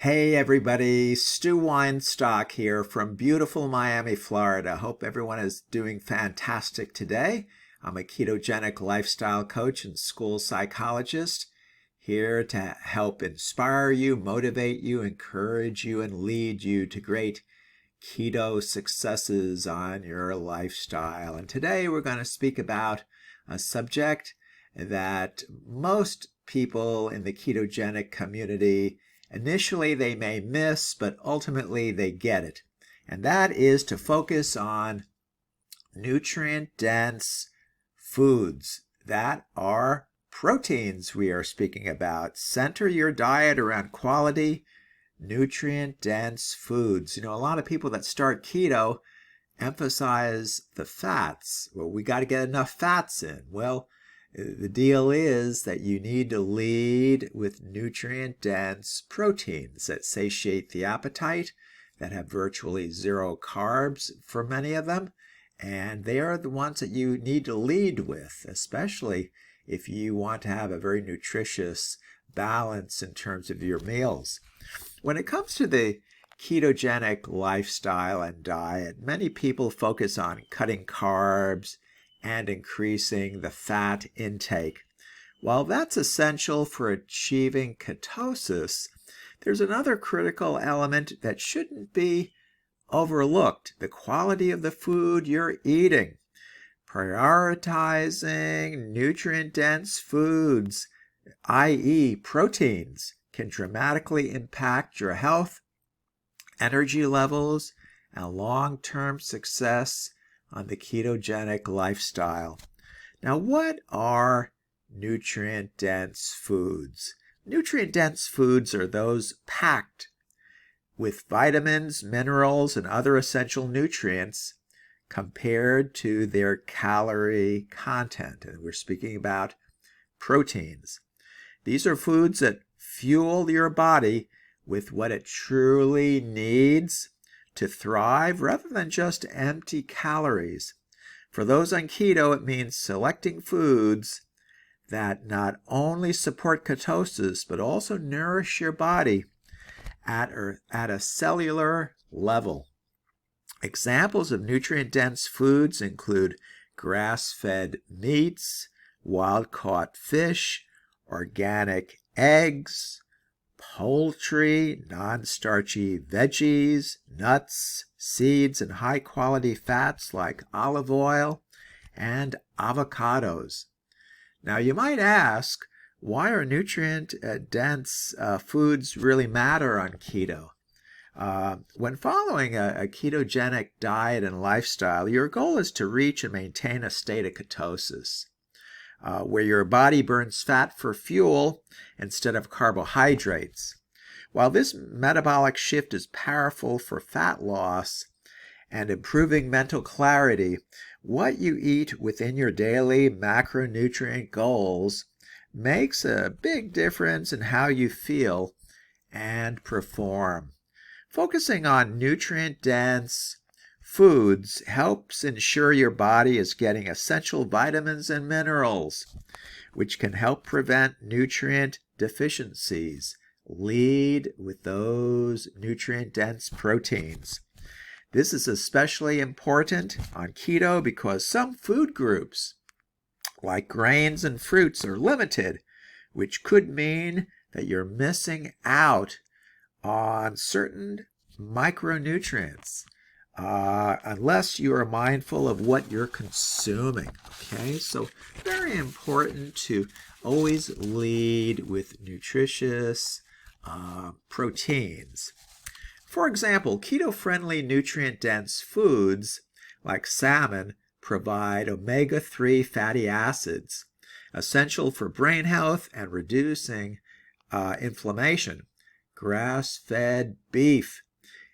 Hey everybody, Stu Weinstock here from beautiful Miami, Florida. Hope everyone is doing fantastic today. I'm a ketogenic lifestyle coach and school psychologist here to help inspire you, motivate you, encourage you, and lead you to great keto successes on your lifestyle. And today we're going to speak about a subject that most people in the ketogenic community initially they may miss, but ultimately they get it. And that is to focus on nutrient-dense foods that are proteins we are speaking about. Center your diet around quality, nutrient-dense foods. A lot of people that start keto emphasize the fats. Well, we got to get enough fats in. Well, the deal is that you need to lead with nutrient-dense proteins that satiate the appetite, that have virtually zero carbs for many of them, and they are the ones that you need to lead with, especially if you want to have a very nutritious balance in terms of your meals. When it comes to the ketogenic lifestyle and diet, many people focus on cutting carbs and increasing the fat intake. While that's essential for achieving ketosis, there's another critical element that shouldn't be overlooked: the quality of the food you're eating. Prioritizing nutrient-dense foods, i.e. proteins, can dramatically impact your health, energy levels, and long-term success on the ketogenic lifestyle. Now, what are nutrient-dense foods? Nutrient-dense foods are those packed with vitamins, minerals, and other essential nutrients compared to their calorie content. And we're speaking about proteins. These are foods that fuel your body with what it truly needs to thrive rather than just empty calories. For those on keto, it means selecting foods that not only support ketosis, but also nourish your body at a cellular level. Examples of nutrient-dense foods include grass-fed meats, wild-caught fish, organic eggs, poultry, non-starchy veggies, nuts, seeds, and high-quality fats like olive oil and avocados. Now, you might ask, why are nutrient-dense foods really matter on keto? When following a ketogenic diet and lifestyle, your goal is to reach and maintain a state of ketosis, where your body burns fat for fuel instead of carbohydrates. While this metabolic shift is powerful for fat loss and improving mental clarity, what you eat within your daily macronutrient goals makes a big difference in how you feel and perform. Focusing on nutrient-dense foods helps ensure your body is getting essential vitamins and minerals, which can help prevent nutrient deficiencies. Lead with those nutrient-dense proteins. This is especially important on keto because some food groups, like grains and fruits, are limited, which could mean that you're missing out on certain micronutrients unless you are mindful of what you're consuming. Okay, so very important to always lead with nutritious proteins. For example, keto-friendly nutrient-dense foods like salmon provide omega-3 fatty acids, essential for brain health and reducing inflammation. Grass-fed beef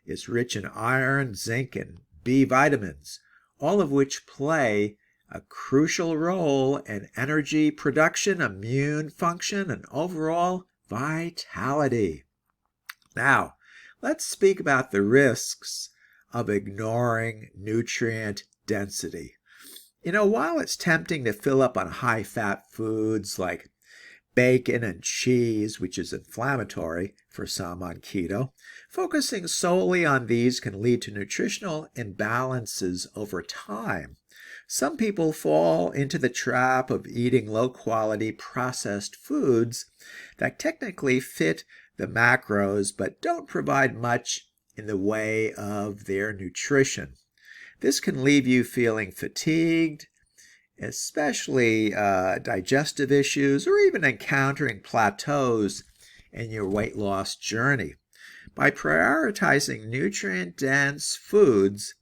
is rich in iron, zinc, and B vitamins, all of which play a crucial role in energy production, immune function, and overall vitality. Now, let's speak about the risks of ignoring nutrient density. While it's tempting to fill up on high-fat foods like bacon and cheese, which is inflammatory for some on keto. Focusing solely on these can lead to nutritional imbalances over time. Some people fall into the trap of eating low-quality processed foods that technically fit the macros but don't provide much in the way of their nutrition. This can leave you feeling fatigued, especially digestive issues, or even encountering plateaus in your weight loss journey. By prioritizing nutrient-dense foods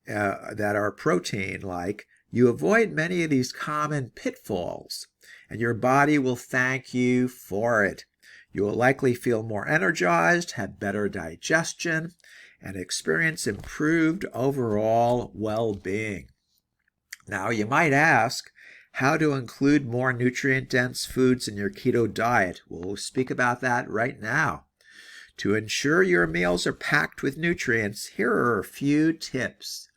that are protein-like, you avoid many of these common pitfalls, and your body will thank you for it. You will likely feel more energized, have better digestion, and experience improved overall well-being. Now, you might ask how to include more nutrient-dense foods in your keto diet. We'll speak about that right now. To ensure your meals are packed with nutrients, here are a few tips.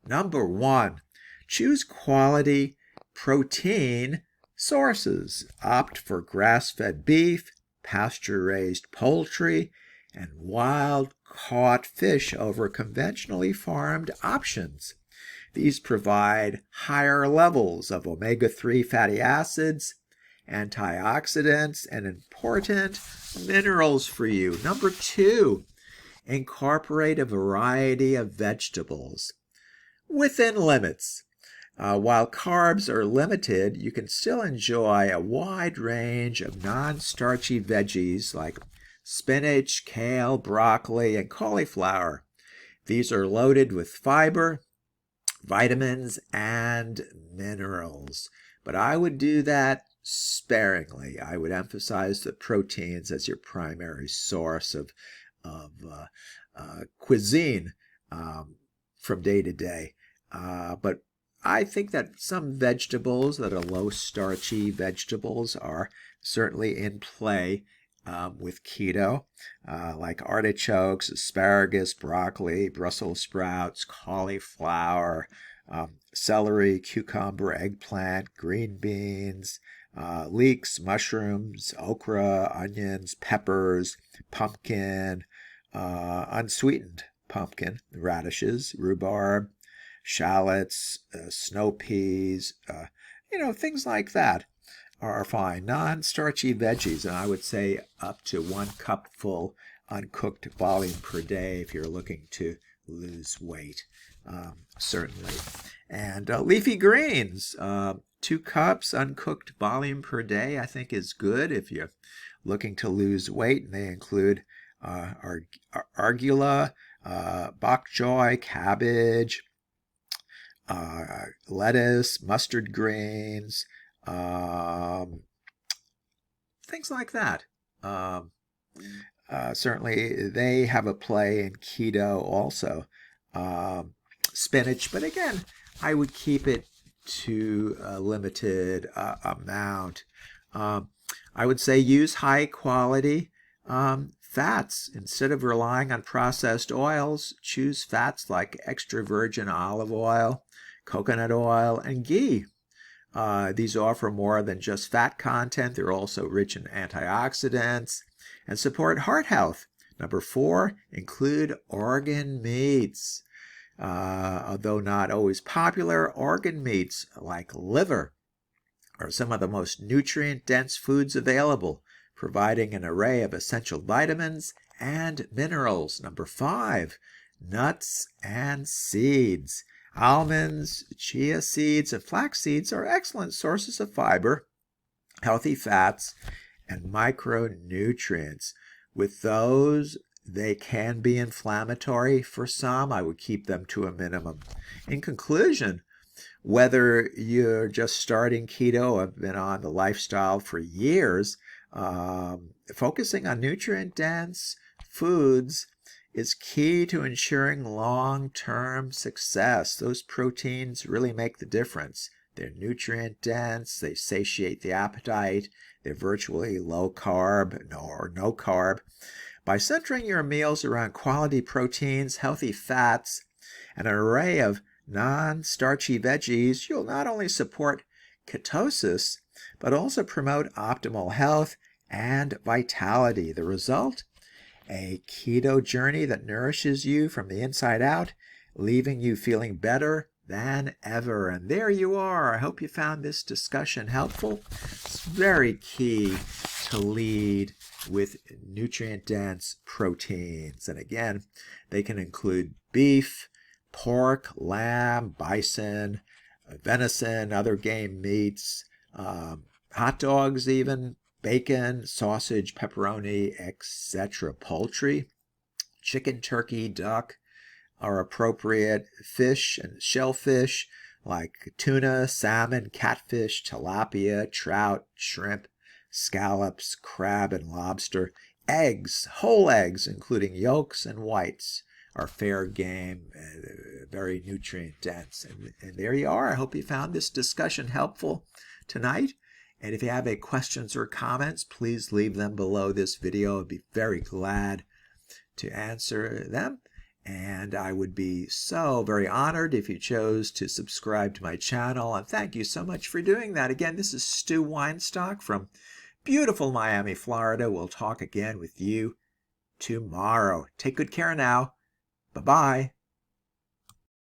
Number 1, choose quality protein sources. Opt for grass-fed beef, pasture-raised poultry, and wild-caught fish over conventionally farmed options. These provide higher levels of omega-3 fatty acids, antioxidants, and important minerals for you. Number 2, incorporate a variety of vegetables within limits. While carbs are limited, you can still enjoy a wide range of non-starchy veggies like spinach, kale, broccoli, and cauliflower. These are loaded with fiber, vitamins, and minerals. But I would do that sparingly. I would emphasize the proteins as your primary source of cuisine from day to day. But I think that some vegetables that are low starchy vegetables are certainly in play with keto, like artichokes, asparagus, broccoli, Brussels sprouts, cauliflower, celery, cucumber, eggplant, green beans, leeks, mushrooms, okra, onions, peppers, pumpkin, unsweetened pumpkin, radishes, rhubarb, shallots, snow peas, things like that are fine. Non-starchy veggies, and I would say up to 1 cupful uncooked volume per day if you're looking to lose weight, certainly. And leafy greens, 2 cups uncooked volume per day, I think is good if you're looking to lose weight. And they include arugula, bok choy, cabbage, lettuce, mustard greens, things like that. Certainly they have a play in keto also. Spinach, but again, I would keep it to a limited amount. I would say use high quality fats. Instead of relying on processed oils, choose fats like extra virgin olive oil, coconut oil, and ghee. These offer more than just fat content. They're also rich in antioxidants and support heart health. Number 4, include organ meats. Although not always popular, organ meats like liver are some of the most nutrient-dense foods available, providing an array of essential vitamins and minerals. Number 5, nuts and seeds. Almonds, chia seeds, and flax seeds are excellent sources of fiber, healthy fats, and micronutrients. With those, they can be inflammatory for some. I would keep them to a minimum. In conclusion, whether you're just starting keto or have been on the lifestyle for years, focusing on nutrient-dense foods is key to ensuring long-term success. Those proteins really make the difference. They're nutrient-dense, they satiate the appetite, they're virtually low carb or no carb. By centering your meals around quality proteins, healthy fats, and an array of non-starchy veggies, you'll not only support ketosis, but also promote optimal health and vitality. The result? A keto journey that nourishes you from the inside out, leaving you feeling better than ever. And there you are. I hope you found this discussion helpful. It's very key to lead with nutrient-dense proteins. And again, they can include beef, pork, lamb, bison, venison, other game meats, hot dogs even, bacon, sausage, pepperoni, etc. Poultry, chicken, turkey, duck are appropriate. Fish and shellfish like tuna, salmon, catfish, tilapia, trout, shrimp, scallops, crab, and lobster. Eggs, whole eggs, including yolks and whites, are fair game, very nutrient dense. And there you are. I hope you found this discussion helpful tonight. And if you have any questions or comments, please leave them below this video. I'd be very glad to answer them. And I would be so very honored if you chose to subscribe to my channel. And thank you so much for doing that. Again, this is Stu Weinstock from beautiful Miami, Florida. We'll talk again with you tomorrow. Take good care now. Bye-bye.